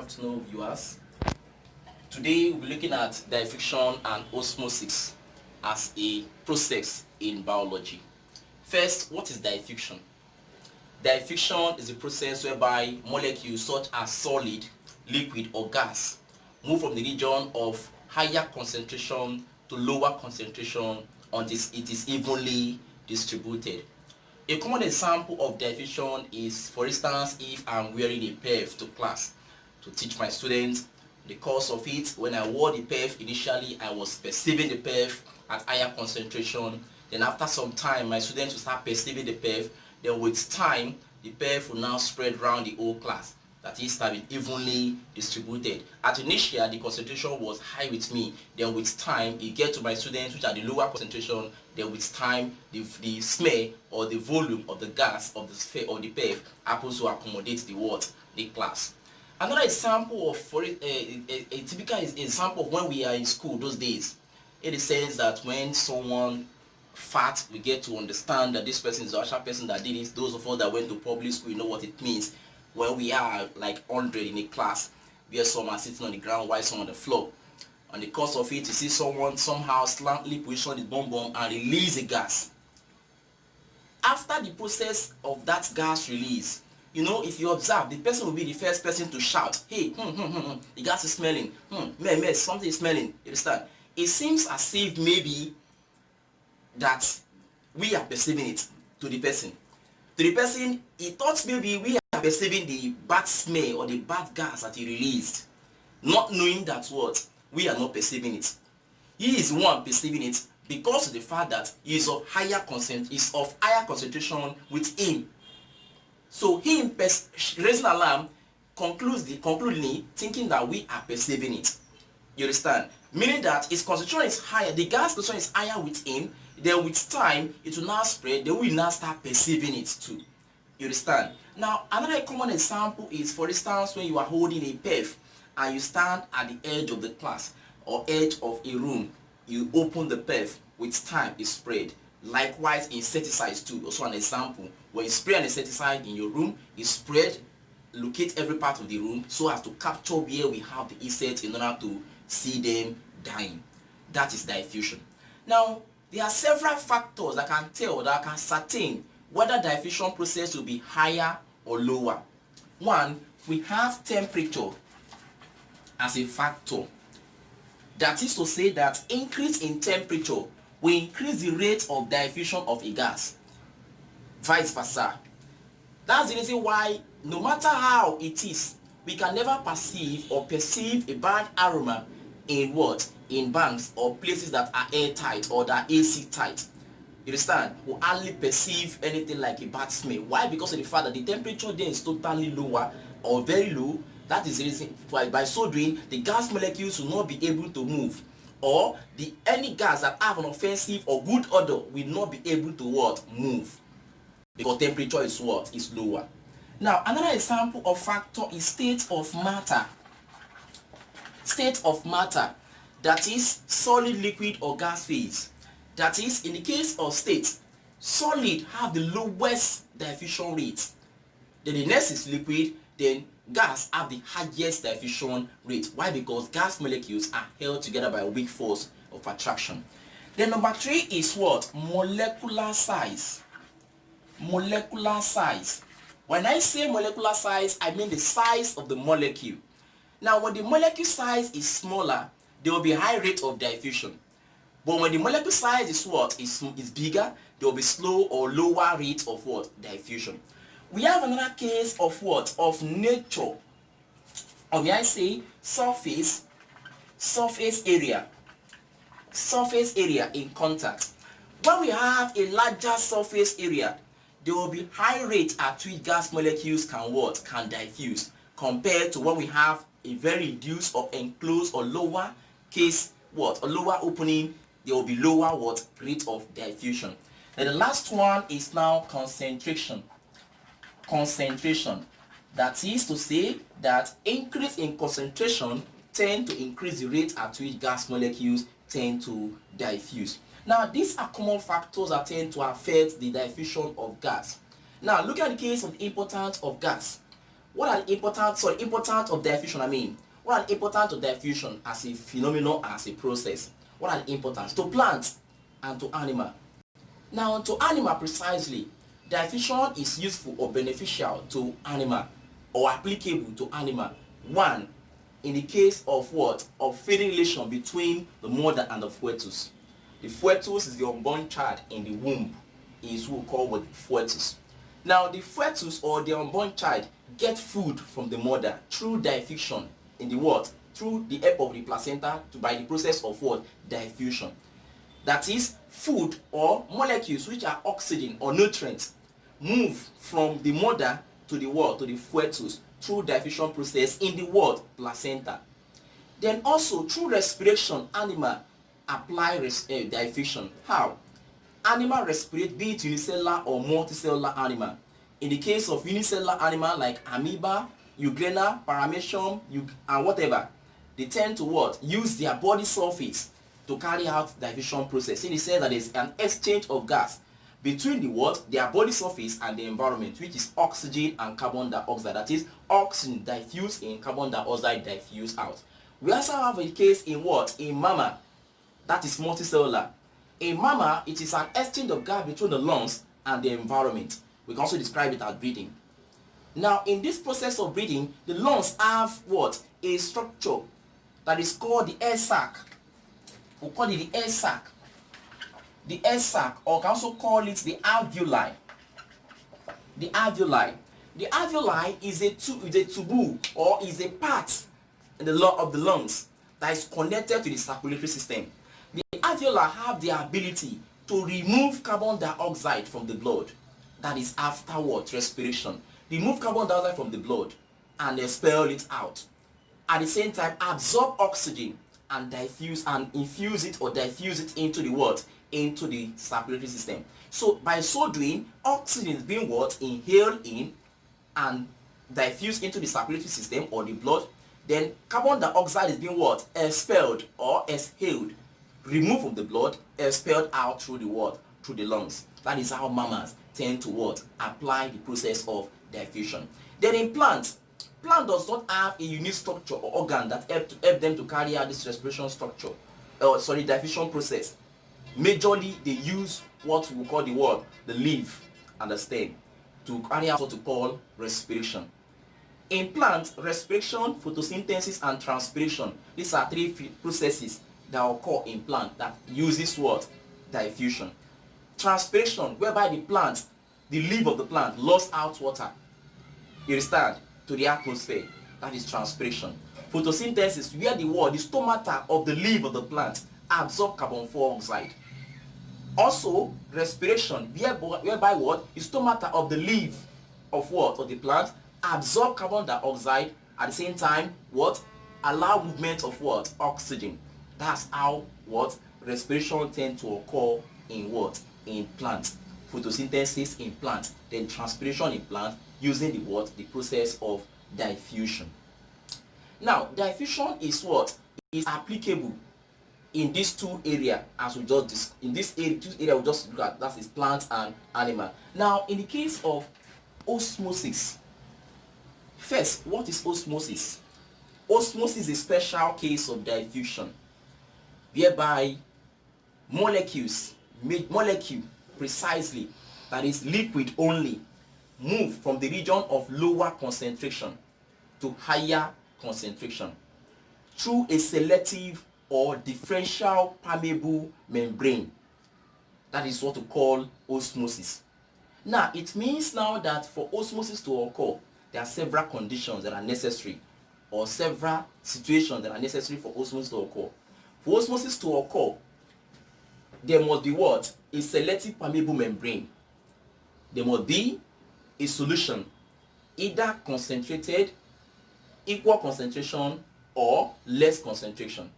afternoon, viewers. Today we'll be looking at diffusion and osmosis as a process in biology. First, what is diffusion? Diffusion is a process whereby molecules such as solid, liquid or gas move from the region of higher concentration to lower concentration until it is evenly distributed. A common example of diffusion is, for instance, if I'm wearing a perf to class to teach my students. In the course of it, when I wore the perf, initially I was perceiving the perf at higher concentration. Then after some time, my students will start perceiving the perf. Then with time, the perf will now spread around the whole class. That is, to be evenly distributed. At initial, the concentration was high with me. Then with time, it gets to my students which are the lower concentration. Then with time, the smell or the volume of the gas of the sphere or the perf happens to accommodate the class. Another example of a typical example of when we are in school those days, it is says that when someone fat, we get to understand that this person is the actual person that did it. Those of us that went to public school, you know what it means. When we are like 100 in a class, where some are sitting on the ground while some on the floor. On the course of it, you see someone somehow slightly position his bum and release a gas. After the process of that gas release, you know, if you observe, the person will be the first person to shout, hey, the gas is smelling, something is smelling, you understand? It seems as if maybe that we are perceiving it to the person. To the person, he thought maybe we are perceiving the bad smell or the bad gas that he released, not knowing that what we are not perceiving it. He is one perceiving it because of the fact that he is of higher concentration with him. So him raising alarm concluding thinking that we are perceiving it. You understand? Meaning that his concentration is higher, the gas concentration is higher with him. Then with time, it will now spread. They will now start perceiving it too. You understand? Now, another common example is, for instance, when you are holding a perf and you stand at the edge of the class or edge of a room, you open the perf. With time, it spread. Likewise, insecticides too. Also an example. When you spray an insecticide in your room, it spread, locate every part of the room so as to capture where we have the insects in order to see them dying. That is diffusion. Now, there are several factors that can tell, that can ascertain whether the diffusion process will be higher or lower. One, we have temperature as a factor. That is to say that increase in temperature will increase the rate of diffusion of a gas. Vice versa. That's the reason why, no matter how it is, we can never perceive a bad aroma in what? In banks or places that are airtight or that are AC tight. You understand? We hardly perceive anything like a bad smell. Why? Because of the fact that the temperature there is totally lower or very low. That is the reason why, by so doing, the gas molecules will not be able to move, or any gas that have an offensive or good odor will not be able to what? Move, because temperature is what? Is lower. Now, another example of factor is state of matter. State of matter, that is solid, liquid or gas phase. That is, in the case of state, solid have the lowest diffusion rate. Then the next is liquid, then gas have the highest diffusion rate. Why? Because gas molecules are held together by a weak force of attraction. Then number 3 is what? Molecular size. Molecular size. When I say molecular size, I mean the size of the molecule. Now, when the molecule size is smaller, there will be a high rate of diffusion. But when the molecule size is what? Is bigger, there will be slow or lower rate of what? Diffusion. We have another case of what? Of nature. Or may I say surface area. Surface area in contact. When we have a larger surface area, there will be high rate at which gas molecules can what? Can diffuse, compared to when we have a very reduced or enclosed or lower case what? A lower opening, there will be lower what? Rate of diffusion. Then the last one is now concentration. Concentration. That is to say that increase in concentration tend to increase the rate at which gas molecules tend to diffuse. Now, these are common factors that tend to affect the diffusion of gas. Now, look at the case of the importance of gas. What are the importance of diffusion? What are the importance of diffusion as a phenomenon, as a process? What are the importance to plants and to animal? Now, to animal precisely, diffusion is useful or beneficial to animal or applicable to animal. One, in the case of what? Of feeding relation between the mother and the fetus. The fetus is the unborn child in the womb, is what we call what fetus. Now, the fetus or the unborn child get food from the mother through diffusion in the what? Through the help of the placenta by the process of what? Diffusion. That is, food or molecules which are oxygen or nutrients move from the mother to the what? To the fetus through diffusion process in the what? Placenta. Then also through respiration, animal apply diffusion. How? Animal respirate, be it unicellular or multicellular animal. In the case of unicellular animal like amoeba, euglena, paramecium, and whatever, they tend to what? Use their body surface to carry out diffusion process, in the sense that there is an exchange of gas between the what? Their body surface and the environment, which is oxygen and carbon dioxide. That is, oxygen diffuse in, carbon dioxide diffuse out. We also have a case in what? In mammal, that is multicellular. In mammal, it is an exchange of gas between the lungs and the environment. We can also describe it as breathing. Now, in this process of breathing, the lungs have what? A structure that is called the air sac. We call it the air sac. The air sac, or can also call it the alveoli. The alveoli. The alveoli is a tubule, or is a part in of the lungs that is connected to the circulatory system. The alveoli have the ability to remove carbon dioxide from the blood. That is afterward respiration. Remove carbon dioxide from the blood and expel it out. At the same time, absorb oxygen and diffuse and infuse it or diffuse it into the what? Into the circulatory system. So by so doing, oxygen is being what? Inhaled in and diffused into the circulatory system or the blood. Then carbon dioxide is being what? Expelled or exhaled, removed from the blood, expelled out through the what? Through the lungs. That is how mammals tend to what? Apply the process of diffusion. Then in plants, plant does not have a unique structure or organ that help them to carry out this respiration structure, diffusion process. Majorly, they use what we call the word, the leaf and the stem, to carry out what we call respiration. In plants, respiration, photosynthesis, and transpiration, these are three processes that occur in plant that uses what? Diffusion. Transpiration, whereby the plant, the leaf of the plant, lost out water, you understand, to the atmosphere. That is transpiration. Photosynthesis, where the stomata of the leaf of the plant absorb carbon dioxide. Also, respiration, whereby what? The stomata of the leaf of what? Of the plant absorb carbon dioxide, at the same time what? Allow movement of what? Oxygen. That's how what? Respiration tend to occur in what? In plants. Photosynthesis in plants, then transpiration in plants using the what? The process of diffusion. Now, diffusion is what? Is applicable in these two areas, as we just in this area, two area we just look at, that is plant and animal. Now, in the case of osmosis, first, what is osmosis? Osmosis is a special case of diffusion, whereby molecule precisely, that is liquid only, move from the region of lower concentration to higher concentration through a selective or differential permeable membrane. That is what we call osmosis. Now, it means now that for osmosis to occur, there are several conditions that are necessary, or several situations that are necessary for osmosis to occur. For osmosis to occur, there must be what? A selective permeable membrane. There must be a solution, either concentrated, equal concentration, or less concentration.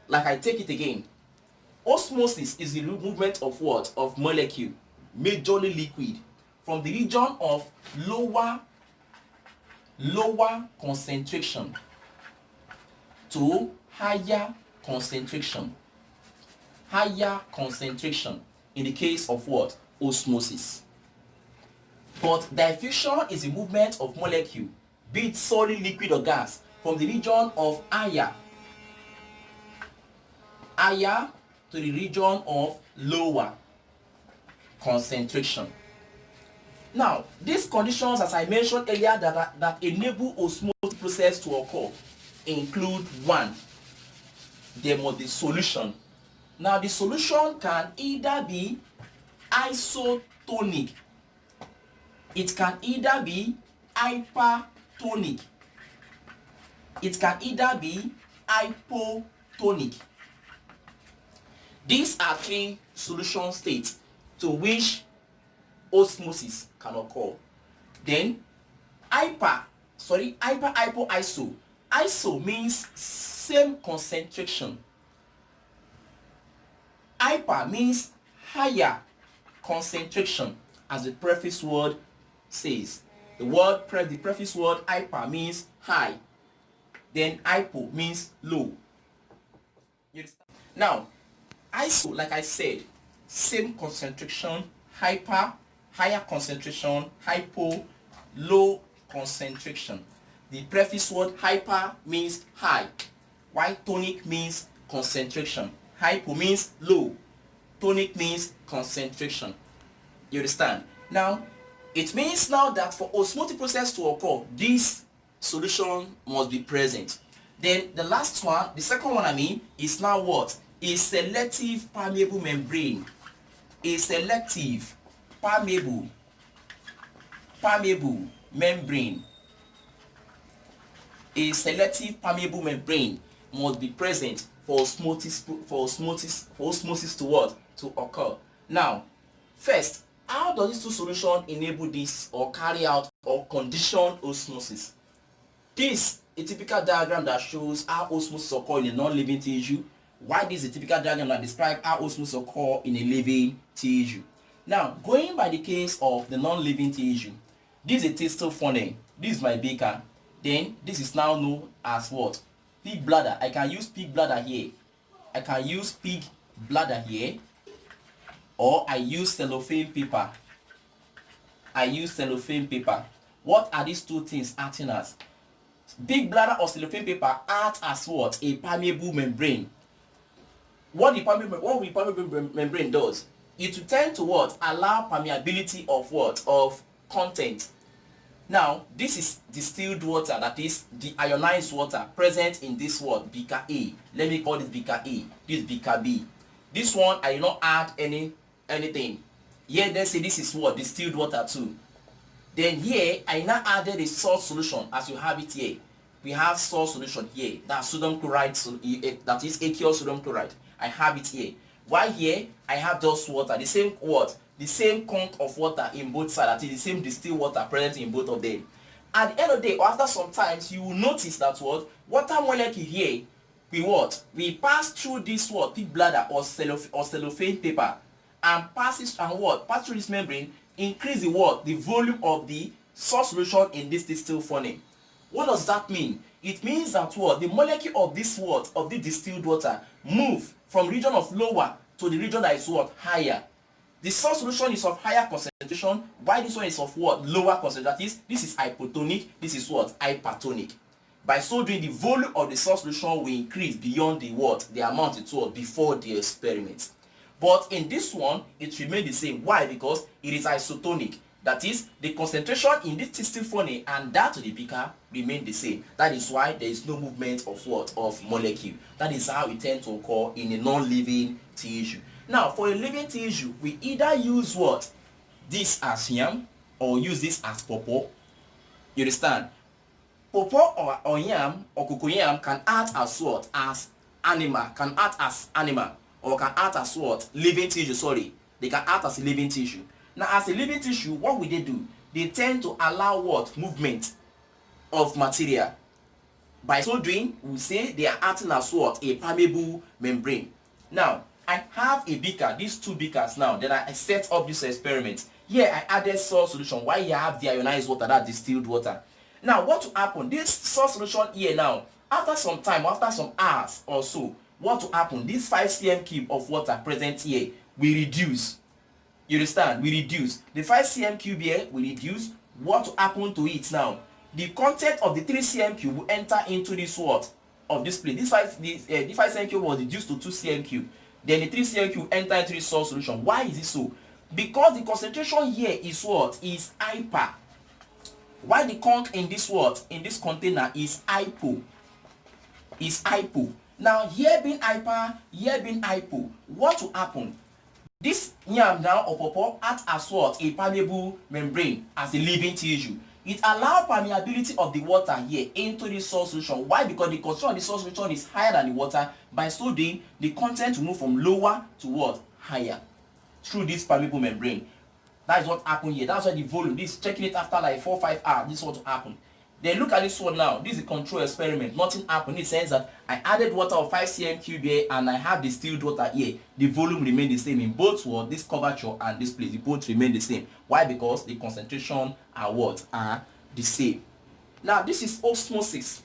Like I take it again, osmosis is the movement of what? Of molecule, majorly liquid, from the region of lower concentration to higher concentration. Higher concentration in the case of what? Osmosis. But diffusion is a movement of molecule, be it solid, liquid or gas, from the region of higher to the region of lower concentration. Now, these conditions, as I mentioned earlier, that enable osmosis process to occur include: one, there must be solution. Now, the solution can either be isotonic, it can either be hypertonic, it can either be hypotonic. These are three solution states to which osmosis can occur. Then hypo, iso. Iso means same concentration. Hyper means higher concentration, as the preface word says. The preface word hyper means high, then hypo means low. Now, iso, like I said, same concentration. Hyper, higher concentration. Hypo, low concentration. The preface word hyper means high, while tonic means concentration. Hypo means low, tonic means concentration. You understand? Now, it means now that for osmotic process to occur, this solution must be present. Then the last one, the second one is now what? A selective permeable membrane. A selective permeable membrane. A selective permeable membrane must be present for osmosis to what? To occur. Now, first, how does this two solution enable this or carry out or condition osmosis? This is a typical diagram that shows how osmosis occur in a non-living tissue, while this is a typical diagram that describes how osmosis occur in a living tissue. Now, going by the case of the non-living tissue, this is a tistil funnel. This is my beaker. Then this is now known as what? Pig bladder. I can use pig bladder here. I can use pig bladder here, or I use cellophane paper. I use cellophane paper. What are these two things acting as? Pig bladder or cellophane paper act as what? A permeable membrane. What the permeable membrane does, it will tend to what? Allow permeability of what? Of content. Now, this is distilled water, that is the ionized water present in this word, beaker A. Let me call this beaker A. This beaker B. This one, I did not add anything. Here, let's say this is what? Distilled water too. Then here, I now added a salt solution as you have it here. We have salt solution here. That's sodium chloride, that is aqueous sodium chloride. I have it here. While here, I have just water, the same what? The same conch of water in both sides, that is the same distilled water present in both of them. At the end of the day, or after some times, you will notice that what? Water molecule here, we pass through this what? Pig bladder or cellophane paper, and passes and what? Pass through this membrane, increase the what? The volume of the salt solution in this distilled funnel. What does that mean? It means that what? The molecule of this what? Of the distilled water move from region of lower to the region that is what? Higher. The salt solution is of higher concentration, while this one is of what? Lower concentration. That is, this is hypotonic, this is what? Hypertonic. By so doing, the volume of the salt solution will increase beyond the what? The amount it was before the experiment. But in this one, it remains the same. Why? Because it is isotonic. That is, the concentration in this tistil funnel and that of the beaker remain the same. That is why there is no movement of what? Of molecule. That is how it tends to occur in a non-living tissue. Now, for a living tissue, we either use what? This as yam, or use this as pawpaw. You understand? Pawpaw or yam or cocoyam can act as what? As animal. Can act as animal. Or can act as what? Living tissue, sorry. They can act as a living tissue. Now, as a living tissue, what will they do? They tend to allow what? Movement of material. By so doing, we say they are acting as what? A permeable membrane. Now, I have a beaker, these two beakers now. Then I set up this experiment. Here, I added salt solution. While you have the ionized water, that distilled water. Now, what will happen? This salt solution here now, after some time, after some hours or so, what will happen? This 5 cm cube of water present here will reduce. You understand? We reduce. The 5 cm cube here, we reduce. What will happen to it now? The content of the 3 cm cube will enter into this what? Of this plate. The 5 cm cube was reduced to 2 cm cube. Then the 3 cm cube enter into the salt solution. Why is it so? Because the concentration here is what? Is hyper. Why the conc in this what? In this container is hypo. Is hypo. Now here being hyper, here being hypo. What will happen? This yam now or pawpaw acts as what? A permeable membrane, as a living tissue. It allows permeability of the water here into the salt solution. Why? Because the concentration of the salt solution is higher than the water. By so doing, the content will move from lower to what? Higher. Through this permeable membrane. That is what happened here. That's why the volume, this checking it after like 4-5 hours, this is what will happen. Then look at this one now. This is a control experiment. Nothing happened. It says that I added water of 5 cm cube here and I have distilled water here. The volume remained the same in both what? This curvature and this place. The both remain the same. Why? Because the concentration are what? Are the same. Now this is osmosis.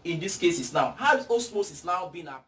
In this case is now. How is osmosis now being applied?